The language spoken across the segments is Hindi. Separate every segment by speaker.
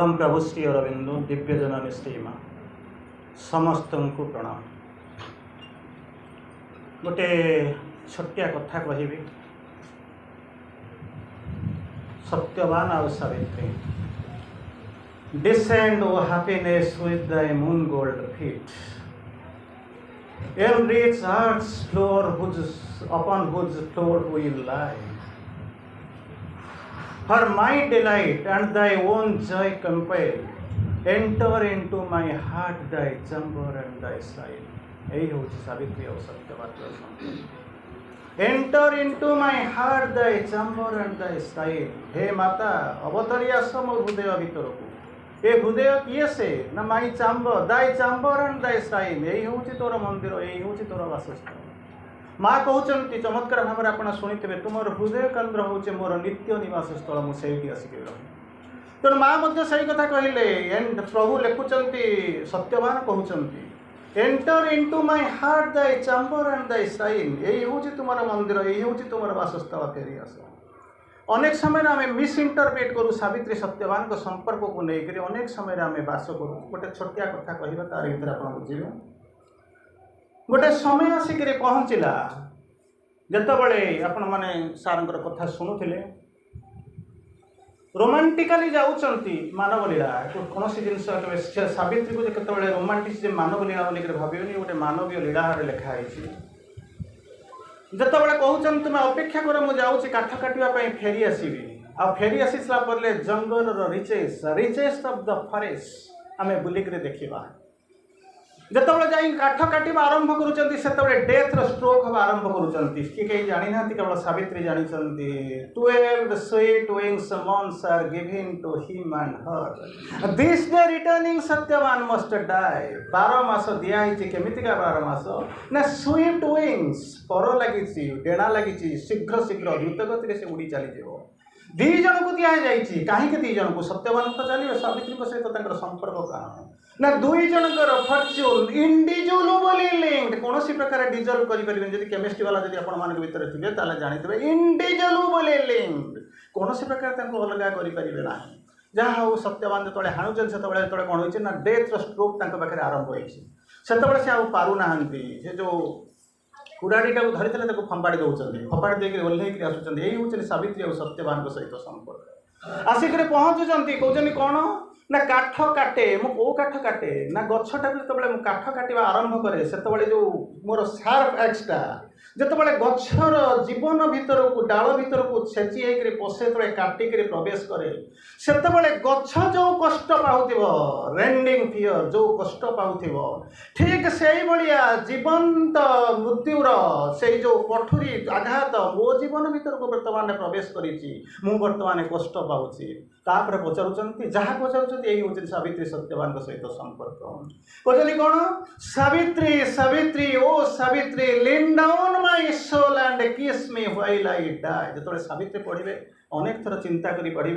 Speaker 1: परम प्रभु श्री अरविंद दिव्य जननी श्री माँ समस्त को प्रणाम। गोटे छोटिया कथा कहबी सत्यवान आ Savitri. Descend, O happiness, with thy moon gold feet. Enrich earth's floor, upon whose floor we lie. For my delight and thy own joy compel, enter into my heart thy chamber and thy style. यही हूँ सावित्री और Satyavan. Enter into my heart thy chamber and thy style. हे माता अवतरी आस मो हृदय भीतर को। ए हृदय किए से ना माई चाम्बर दाई चाम्बर एंड दाई स्टाइल। यही हूँ तोर मंदिर, यही हूँ तोर वासस्थान। माँ कहते चमत्कार भाव आप शुणिथे तुम हृदय केन्द्र हूँ मोर नित्य निवास स्थल मुझे आसिक रही। तेणु माँ से कथा कहले एंड प्रभु लिखुंट सत्यवान कहते enter into my heart thy chamber and thy style. यही हूँ तुम मंदिर, यही हूँ तुम वासस्थल फेरी आस। अनेक समय आम मिसइंटरप्रेट करूँ सावित्री सत्यवान को संपर्क को लेकर अनेक समय आम बास करूँ। गोटे छोटिया कथा कहवा तार भर आप बुझे। गोटे समय आसिक पहुँचला जितेबले आपण मैंने सार कथा शुणुले रोमांटिकाली जाऊँगी मानव लीला कौन जिन सावित्री को केतबले रोमांटिक मानव लीला बोलिक भावियोनी गोटे मानवीय लीला लिखाई। जितेबले कहते तुम अपेक्षा कर मुझे जाऊँगी काठ काटापी फेरी आसबि आ फेरी आसी सारापर जंगल रिचेस्ट ऑफ द फॉरेस्ट आम बुलिक देखा। जितेबाला जाई काठ काटिबा आरंभ करुचंती सेतेबेले डेथ रो स्ट्रोक हवा आरंभ करुचंती। कि कहीं जानी ना केवल सावित्री जानते 12 sweet wings months are given to him and her. This day returning Satyavan must die. 12 मास दिया ही केमितिका 12 मास ना स्वीट विंग्स पर लगी डेणा लगी शीघ्र शीघ्र द्रुत गति से उड़ी चली जाव। दी जन को दिया जाइए कहीं दी जन को सत्यवान तो चलिए सावित्री सहित संपर्क कारण ना दुई जनकर फर्च्यून इंडिजुअली लिंक्ड कौन प्रकार डिजल्व करें। जब केमिस्ट्री वाला जब आपण भीतर थे जानते इंडिजुअली लिंक्ड कौन प्रकार अलग करें ना। जहाँ हूँ सत्यवान जो हाणुचे से कौन हो ना डेथ स्ट्रोक पाखे आरंभ होते से पारूना से जो कुराड़ीटा को धरी फंपाड़ी दौरान फंपाड़ी देकर ओह्ल आसुँच। यही हूँ सावित्री और सत्यवान सहित संपर्क आसिक पहुँचुंट कहते कौन ना काठ काटे मु कौ काठ काटे ना गछटा जो काठ काटा आरंभ करे से जो मोर शार्प एक्सटा जितेबाला गछर जीवन भीतर को डाल भीतर को छेची होकर पशे तले काटिक प्रवेश करे सेतेबेले गछ जो कष्ट पाउथिबो रेंडिंग फियर जो कष्ट पाउथिबो ठीक से भाया जीवंत मृत्युर से जो कठुरी आघात मो जीवन भीतर को वर्तमान प्रवेश करी मु वर्तमान कष्ट पाऊँगी। तापर पचारुंट जहाँ पचारुंट यही हूँ सावित्री सत्यवान सहित संपर्क पचारि कौन Savitri Savitri O Savitri lean down my soul and kiss me while I die. जो सावित्री पढ़े अनेक थर चिंता करी पढ़े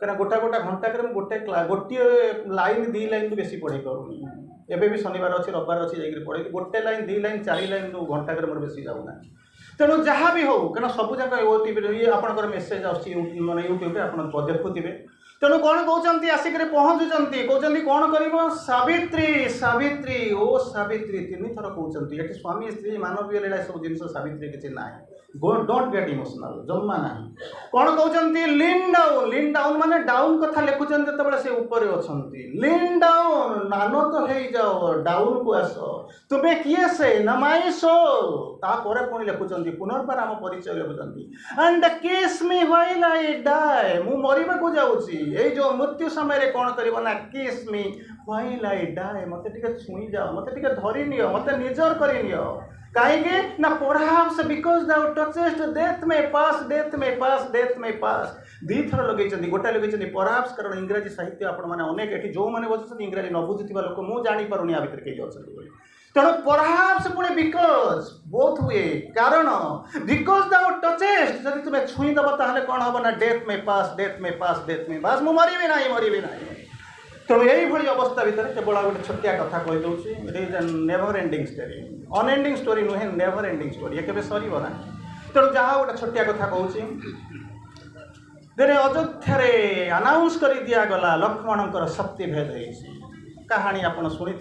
Speaker 1: कहीं गोटा गोटा घंटा कर गोटे लाइन दी लाइन तो बेसी पढ़ी पारूनी। एबे भी शनिवार अच्छी रविवार अच्छी जाकर पढ़े गोटे लाइन दी लाइन 4 लाइन घंटा कर मोर बेसी जाऊना। तेणु जहाँ भी हो कहीं सबूक ओटीवी आपंकर मेसेज आने यूट्यूब आप देखुवे। तेणु कौन कहते आसिक पहुँचुंट कहते कौन कर सावित्री सावित्री ओ सावित्री 3 थर कहते ये स्वामी स्त्री मानवीय लीला सब जिन सावित्री किसी ना डोंट गेट इमोशनल जम्मा ना। कौन कहते लीन डाउन माने डाउन कथा लिखुन जो से ऊपर अच्छा लीन डाउन नानो तो हो जाओ डाउन को आस तुम्हें किए से ना माई सोल तापर पुणी लिखुंट पुनर्बार आम परिचय लिखुंट and kiss me while I die मु मरवा को जाऊँगी। ये जो मृत्यु समय कौन कर ना किस मी व्हाइल आई डाई मत छुई जाओ मत धरी नियो मत निजर कर नियो कहीं ना perhaps because thou touchest death may pass death may pass death may pass दी थर लगे गोटा लगे परहैप्स कारण इंग्राजी साहित्य आपण मैंने अनेक ये जो मैंने बचुं इंग्राजी न बुझुवा लोक मु जापारूनी आ भर कई अच्छे तेणु परहैप्स पुणी बिकॉज बोथ हुए कारण बिकॉज thou touchest जब तुम्हें छुईदेव ताहले कौन हम ना डेथ में पास मु मरबी ना। तेणु यही अवस्था भितर केवल गोटे छोटिया कथा कहीदे it is never ending story unending story नुहे नेवर एंडिंग स्टोरी ये केवे सरना। तेणु जहाँ गोटे छोटिया कथा कहूँ दिने अयोध्या अनाउंस कर दिगला लक्ष्मणकर शक्तिभेद कहानी आपड़ शुणी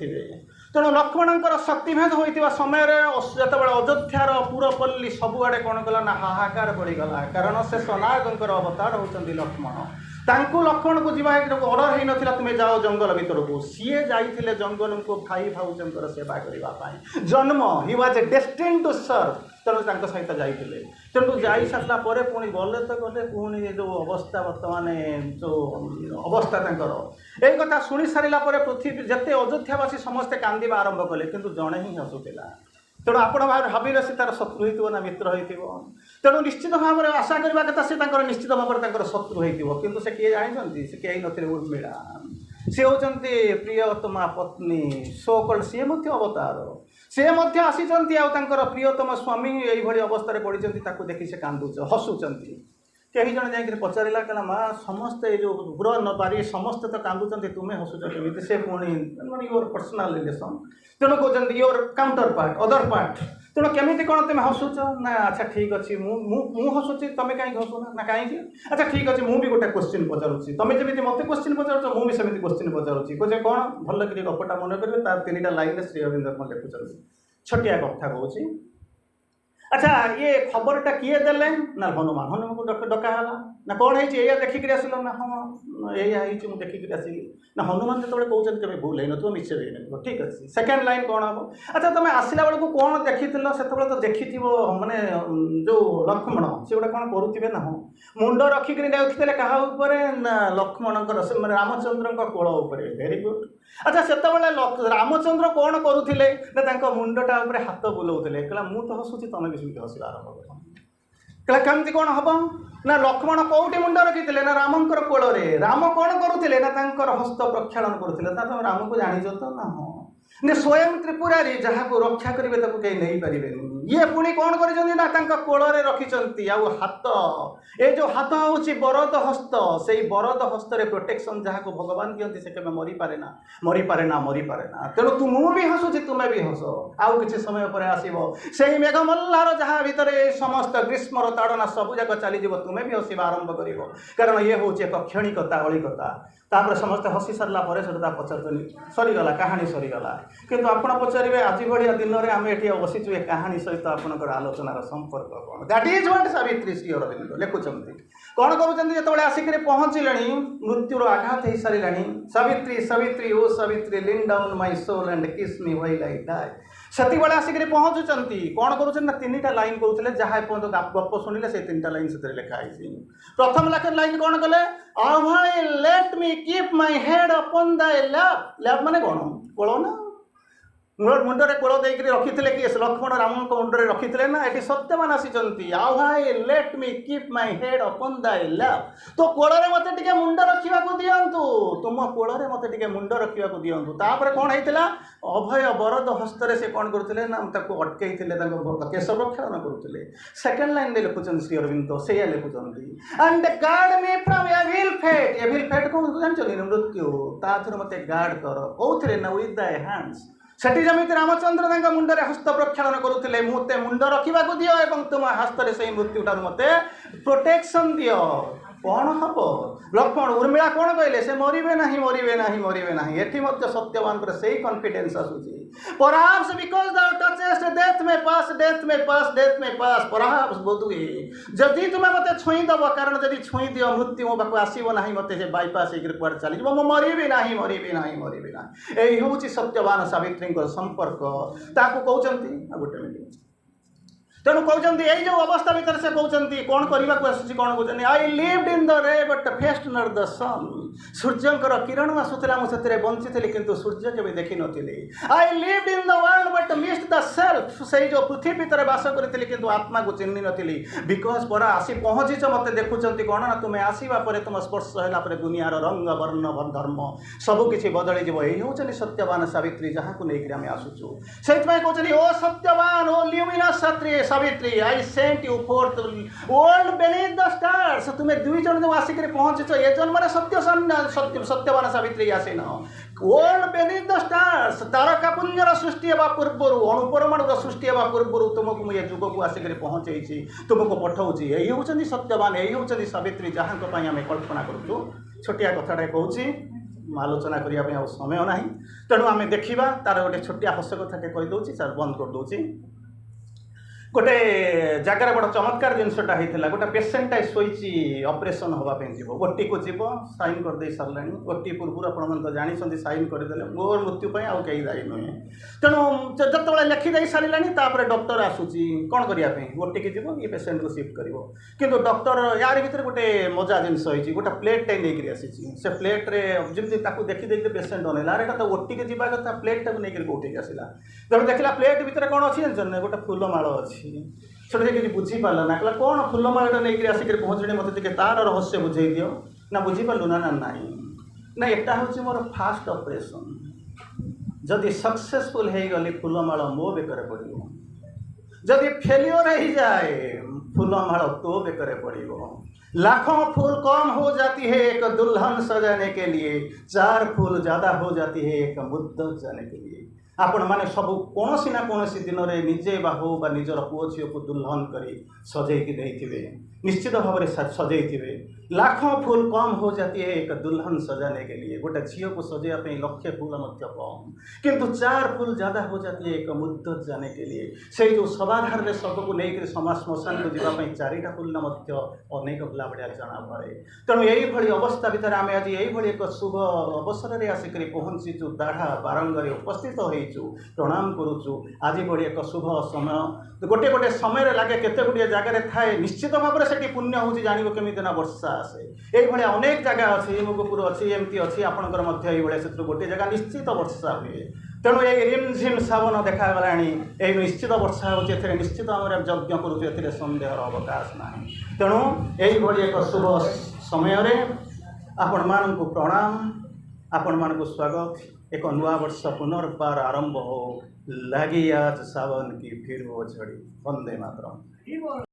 Speaker 1: तेणु लक्ष्मणकर शक्तिभेद होता समय जो अयोध्यार पुरपल्ली सबुआड़े कौन कला ना हाहाकार बढ़ीगला कारण से सनायकर अवतार होती लक्ष्मण तांकु लक्ष्मण को जीवा ऑर्डर ही नथिला तुम्हें जाओ जंगल भीतर को सीए जाइथिले जंगल को भाई भाउजंकर सेवा करने जन्म ही वाज डेस्टिन्ड टू सर्व तेणु सहित जाइए तेणु जा सारा पर पुणी गले तो गले पुणी जो अवस्था बर्तमान जो अवस्था यही कथा शुणी सारा पृथ्वी जिते अयोध्यावासी समस्ते कांदा आरंभ कले किंतु जड़े ही हसुला तेणु आप भाविले से तार शत्रु हो ना मित्र हो तेणु निश्चित भाव में आशा करवा कथा से निश्चित भाव में शत्रु हो से किए जानते से कहीं नथिले उर्मिला सी होती प्रियतमा पत्नी सोकल सी अवतार सी आसी प्रियतम स्वामी ये अवस्था पड़ी देखी से कांदुच हसुंच कहीं जन जा पचारा कहला माँ समस्ते जो गुर न पारी समस्ते तो कांदुंच तुम्हें हसुच केमी से पुणी योर पर्सनाल रिलेसन तेणु कहते your counter part other part तेणु केमी कौन तुम हसुच ना अच्छा ठीक अच्छे मु हसुची तुम्हें कहीं हसुना ना कहीं अच्छा ठीक अच्छे मुझे गोटे क्वेश्चन पचारूँ तुम्हें जमी मत क्वेश्चन पचार मुझे सेमती क्वेश्चन पचारूँ कहे कौन भल कर गपटा मन करेंगे तार 3टा लाइन श्री अरविंद मत पचारूँ छटिया कथा कहूँ अच्छा ये खबरटा किए देले ना हनुमान हनुमान को डकाला ना कौन है देखिक आसल ना हाँ या देखिक आसली ना हनुमान जो कहते कभी भूल है नुह मिछ नहीं ठीक अच्छे सेकेंड लाइन कौन हम अच्छा तुम आसला बेलू कौन देखी से तो देखी माने जो लक्ष्मण से गोटे कौन करुवे ना हाँ मुंड रखिक रखिले क्या ना लक्ष्मणकर मैंने रामचंद्र कोल वेरी गुड अच्छा से रामचंद्र कौन करुले ना मुंडटा हाथ बुलाऊे कहला मुझे तो हसुची तुम भी सुविधा हसिला आरंभ कर कमी कौन हम ना लक्ष्मण कौटी मुंड रखी ना रामंकर कोल राम कौन करुले ना हस्त प्रक्षालन करुले तुम राम को जानीच तो ना हाँ स्वयं त्रिपुरारी जहाँ को रक्षा करेंगे ताको कहीं नहीं पारे ये पुणी कौन कर कोल रखिंट हाथ ये जो हाथ हूँ बरद हस्त से बरद हस्त प्रोटेक्शन जहाँ को भगवान दिखती से केवे मरी पारे ना तेणु तुम भी हसुची तुम्हें भी हस आउ कि समय पर आसो से मेघमल्लार जहाँ भितर समस्त ग्रीष्मर ताड़ना सबू जाक चलीज तुम्हें भी हसवा आरंभ कर कारण ये हूँ एक क्षणिकता अलिकता तापर समस्त हसी सारा पर पचार सरीगला कहानी सरीगला किंतु आप पचारे आज भाया दिन में आम ये बसीचु ये कहानी सहित आपंकर आलोचनार संपर्क कौन that is what Savitri Shri Aurobindo लिखुंट कौन करुँच जो आसिक पहुँचले मृत्युर आघात हो सारा Savitri Savitri O Savitri lean down my soul and kiss me while I die से आसिक पहुँचुंट कौन करुँच ना 3टा लाइन कहते जहाँ गप शुणिले से 3टा लाइन से लिखाई प्रथम लाइन कौन कले अभय let me keep my head upon the lap lap माने कौन कोल ना मुंडे कोल देकर रखी किए लक्ष्मण राम मुंडे रखी ना ये सत्यमान आसी भाई late me keep my head upon the lap तो कोल मत मुंड रखा दिंतु तुम कोल मत मुंड रखा दिंतु तापर कौन होता अभय बरद हस्तर से कौन करते ना अटकई केश प्रक्षालन करुले सेकेंड लाइन में लिखुं श्री अरविंद से लिखुं and guard me from evil fate कौन जान मृत्यु ताथर मत गार्ड कर कौन ना विथ द हैंड्स सेठी जमी रामचंद्र मुंडे हस्त प्रक्षालन करुले मुझे मुंड रखा दियो एवं तुम हस्त से मृत्युटार मत प्रोटेक्शन दियो कौन हम लक्ष्मण उर्मिला कौन कहले से मरवे ना ये सत्यवान से ही कॉन्फिडेंस आसूसी perhaps because thou touchest death may pass perhaps बोधुए जदि तुम मत छुई दब कारण जदि छुई दियो मृत्यु मो पाक आसब ना मत बाईपास होकर चली मरबी ना यही हूँ सत्यवान सावित्री संपर्क ताकू कहते गोटे मिनट तेणु कहते यही जो अवस्था भर से कहते कौन करने को आसूँ कौन कहते I lived in the ray but faced not the sun सूर्यंकर किरण आसूला मुझे बंची किंतु सूर्य केवे देखी नी I lived in the world but missed the self से जो पृथ्वी भितर बास करी किंतु आत्मा को चिन्ह नी बिकज पर आसी पहुँचीच मत देखुं कौन ना तुम्हें आसवा तुम स्पर्श है दुनियार रंग वर्ण धर्म सबकि बदली यही हूँ सत्यवान सावित्री जहाँ को लेकर आम आसूँ से कहते ओ सत्यवान ओ ल्यूमिनस क्षत्रिय Savitri I sent you forth world beneath the stars तुम्हें 2 जन जो आसिक पहुँच ये जन्म सत्यवान सावित्री आसे न वर्ल्ड बेनीथ द स्टार्स तारकापुंजर सृष्टि होगा पूर्वर अणुपरमाणुर सृष्टि होगा पूर्वर तुमको मुझे जुग को आसिक पहुँचे तुमको पठाऊँगी यही हूँ सत्यवान यही हूँ सावित्री जहाँ आम कल्पना करूँ छोटिया कथाटे कहूँ आलोचना करने आ समय ना तेणु आम देखा तार गोटे छोटिया हस कथाटे कहीदे बंद करदे गोटे जगार बड़ा चमत्कार जिनसटा होता गोटे पेसेंटा शोची ऑपरेशन होगापी जीव ओटी को जीव साइन करदे सारा ओटी पूर्व आप जानते साइन करदे मोर मृत्यु आउ कहीं दायी नुहे तेणु जो लिखिदे सारा डॉक्टर आसूसी कौन करने ओटी की जीव ये पेसेंट को सिफ्ट कर किंतु डॉक्टर यार भीतर गोटे मजा जिनस गोटे प्लेटे नहीं आसी से प्लेट्रे जमी देखी पेसेंट अनेला अरे तो ओटी के जीवा कथा प्लेटा को लेकर कौटे आसला तेणु देखला प्लेट भितर कौन अच्छी जानते गोटे फूलमाल अच्छी छोटे किसी बुझीपार ना कहला कौन फूलमाला नहीं आसिक पहुँचे मत तार रहस्य बुझे दियो ना बुझीपारू ना ना ना यहाँ हूँ मोर फास्ट ऑपरेशन जदि सक्सेसफुल हो गली फूलमाल मो बेकर पड़ो जदि फेलियर हो जाए फूलमाल तो बेकर पड़ो लाखों फूल कम हो जाती है एक दुल्हन सजाने के लिए 4 फूल ज़्यादा हो जाती है एक मुद्दत जाने के लिए आपण मैंने सब कौन ना कौन दिन में निजे बा हो बा निजर पुओ झील को दुल्हन कर सजेकी देते निश्चित भाव में सजेबे लाखों फूल कम हो जाती है एक दुल्हन सजाने के लिए गोटे झील को सजाइवाई लक्षे फूल कम किंतु 4 फूल ज़्यादा हो जाती है एक मुद्दत जाने के लिए से जो सभाधार शव को लेकर समाज श्मशान को जीवाई 4टा फूल अनेक भला भाया जना पड़े तेणु यही अवस्था भितर आम आज यही एक शुभ अवसर में आसिक पहुँचीचु दाढ़ा बारंगे उपस्थित होइचु प्रणाम करुचु आज भली एक शुभ समय गोटे गोटे समय लगे केते गुड़िया जगार थाए निश्चित भाव में से पुण्य हो जान केमी ना वर्षा आसे ये अनेक जगह अच्छी मुगपुर अच्छी एमती अच्छी आपंकर से गोटे जगह निश्चित वर्षा हुए तेणु ये रिमझिम सावन देखागला ये निश्चित वर्षा हो निश्चित भाव में यज्ञ करुँ सन्देहर अवकाश ना तेणु यही एक शुभ समय आपण मान प्रणाम आपण मान स्वागत एक नुआ वर्ष पुनर्बार आरंभ हो लगी आज सावन की फिर वो झड़ी वंदे मातरम।